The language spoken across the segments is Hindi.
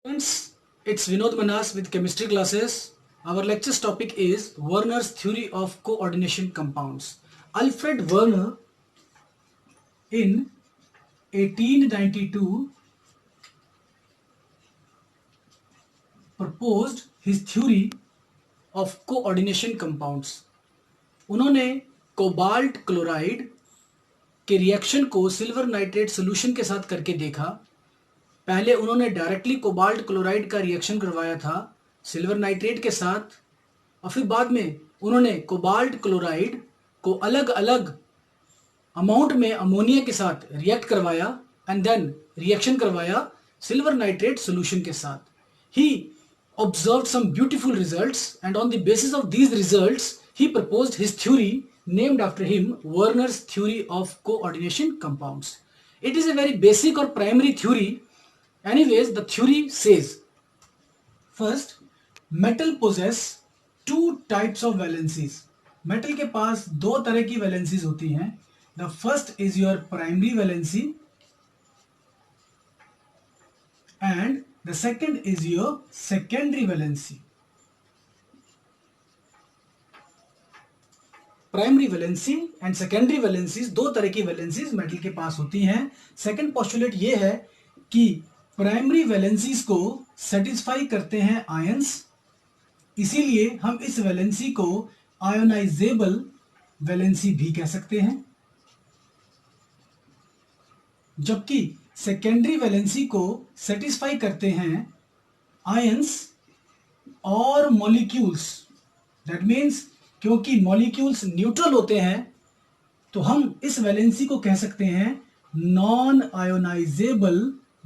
Friends, it's Vinod Manas with chemistry classes. Our lecture's topic is Werner's theory of coordination compounds. Alfred Werner in 1892 proposed his theory of coordination compounds. उन्होंने कोबाल्ट क्लोराइड के रिएक्शन को सिल्वर नाइट्रेट सोल्यूशन के साथ करके देखा। पहले उन्होंने डायरेक्टली कोबाल्ट क्लोराइड का रिएक्शन करवाया था सिल्वर नाइट्रेट के साथ, और फिर बाद में उन्होंने कोबाल्ट क्लोराइड को अलग अलग अमाउंट में अमोनिया के साथ रिएक्ट करवाया एंड देन रिएक्शन करवाया सिल्वर नाइट्रेट सोल्यूशन के साथ. ही observed some beautiful results, and on the basis of these results he proposed his theory named after him, Werner's theory of coordination compounds. It is a very basic or primary theory. Anyways, the theory says, first, metal possess two types of valencies. Metal के पास दो तरह की valencies होती हैं. The first is your primary valency and the second is your secondary valency. Primary valency and secondary valencies, दो तरह की वैलेंसीज मेटल के पास होती हैं. सेकेंड पोस्टुलेट ये है कि प्राइमरी वैलेंसीज को सेटिस्फाई करते हैं आयंस, इसीलिए हम इस वैलेंसी को आयोनाइजेबल वैलेंसी भी कह सकते हैं. जबकि सेकेंडरी वैलेंसी को सेटिस्फाई करते हैं आयंस और मॉलिक्यूल्स. दैट मीन्स क्योंकि मॉलिक्यूल्स न्यूट्रल होते हैं तो हम इस वैलेंसी को कह सकते हैं non ionisable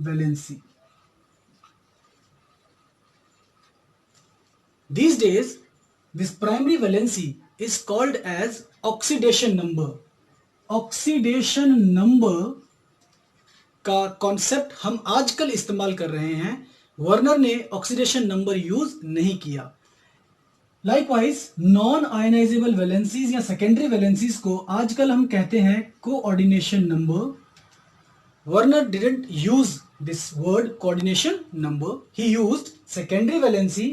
valency. These days, this primary valency is called as oxidation number. Oxidation number का कॉन्सेप्ट हम आजकल इस्तेमाल कर रहे हैं. वर्नर ने ऑक्सीडेशन नंबर यूज नहीं किया. लाइकवाइज नॉन आयनाइजेबल वैलेंसीज या सेकेंडरी वैलेंसीज को आजकल हम कहते हैं coordination number. Werner didn't use this word coordination number. He used secondary valency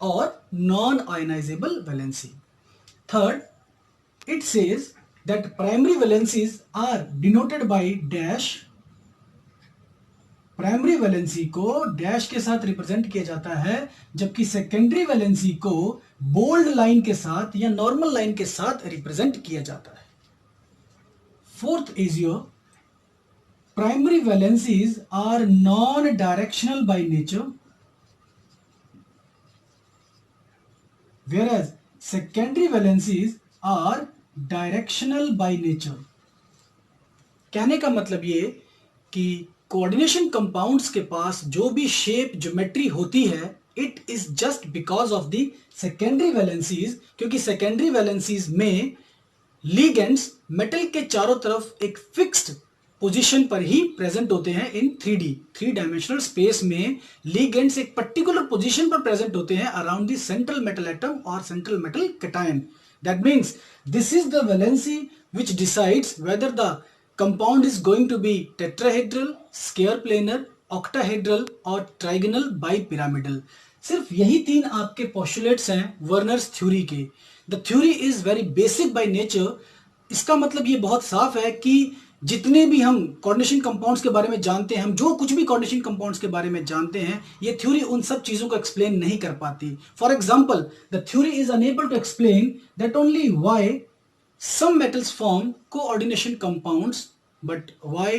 और non ionisable valency. Third, it says that primary valencies are denoted by dash. Primary valency को डैश के साथ रिप्रेजेंट किया जाता है, जबकि सेकेंडरी वैलेंसी को बोल्ड लाइन के साथ या नॉर्मल लाइन के साथ रिप्रेजेंट किया जाता है. Fourth is your primary valencies are non directional by nature, whereas secondary valencies are directional by nature. कहने का मतलब ये कि कोऑर्डिनेशन कंपाउंड्स के पास जो भी शेप ज्योमेट्री होती है, it is just because of the secondary valencies, क्योंकि सेकेंडरी वैलेंसीज में लिगेंड्स मेटल के चारों तरफ एक फिक्स्ड पोजीशन पर ही प्रेजेंट होते हैं. इन 3D, 3 डायमेंशनल स्पेस में लिगेंड्स एक पर्टिकुलर पोजीशन पर प्रेजेंट होते हैं around the central metal atom और central metal cation. That means this is the valency which decides whether the compound is going to be tetrahedral, square planar, octahedral और trigonal bipyramidal. सिर्फ यही तीन आपके पोस्टुलेट्स हैं वर्नर्स थ्योरी के. The theory is very basic by nature. इसका मतलब ये बहुत साफ है कि जितने भी हम कोऑर्डिनेशन कंपाउंड्स के बारे में जानते हैं, हम जो कुछ भी कोऑर्डिनेशन कंपाउंड्स के बारे में जानते हैं, ये थ्योरी उन सब चीजों को एक्सप्लेन नहीं कर पाती. For example, the theory is unable to explain that only why some metals form coordination compounds, but why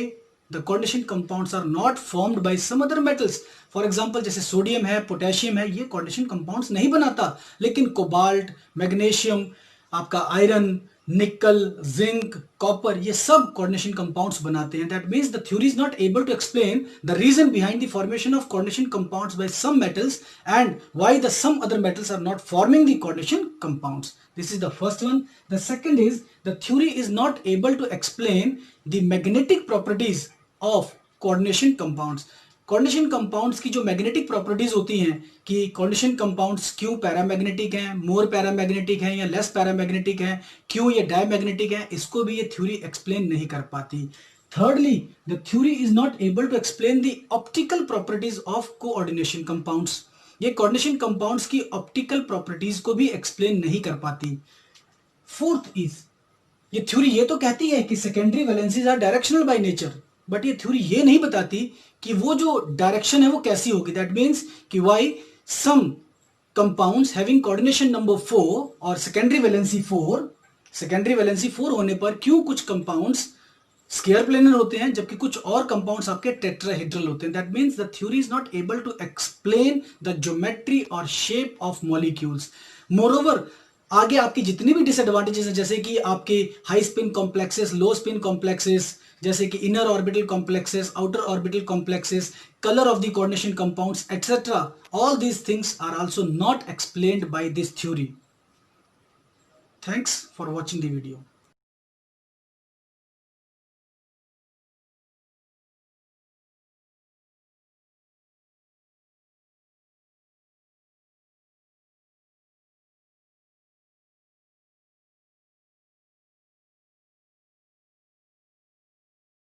the coordination compounds are not formed by some other metals. For example, जैसे सोडियम है, पोटेशियम है, ये coordination compounds नहीं बनाता, लेकिन कोबाल्ट, मैग्नीशियम, आपका आयरन, निकल, जिंक, कॉपर, ये सब कोऑर्डिनेशन कंपाउंड्स बनाते हैं. That means the theory is not able to explain the reason behind the formation of coordination compounds by some metals and why the some other metals are not forming the coordination compounds. This is the first one. The second is the theory is not able to explain the magnetic properties of coordination compounds. Coordination compounds की जो मैग्नेटिक प्रॉपर्टीज होती हैं कि कोऑर्डिनेशन कंपाउंड्स क्यों पैरामैग्नेटिक हैं, मोर पैरामैग्नेटिक हैं या लेस पैरामैग्नेटिक हैं, क्यों ये डायमैग्नेटिक हैं, इसको भी ये थ्योरी एक्सप्लेन नहीं कर पाती. Thirdly, the theory is not able to explain the optical properties of coordination compounds. ये coordination compounds की optical properties को भी explain नहीं कर पाती. Fourth is, ये theory ये तो कहती है कि secondary valencies are directional by nature, but ये theory ये नहीं बताती कि वो जो direction है वो कैसी होगी. That means कि why some compounds having coordination number 4 और secondary valency 4 होने पर क्यों कुछ compounds स्केयर प्लेनर होते हैं जबकि कुछ और कंपाउंड्स आपके टेट्राहेड्रल होते हैं. That means the theory is not able to explain the geometry और शेप ऑफ मॉलिक्यूल्स. मोरओवर, आगे आपकी जितनी भी डिसएडवांटेजेस हैं, जैसे कि आपके high spin complexes, low spin complexes, जैसे कि inner orbital complexes, outer orbital complexes, colour of the coordination compounds, etcetera, all these things are also not explained by this theory. Thanks for watching the video.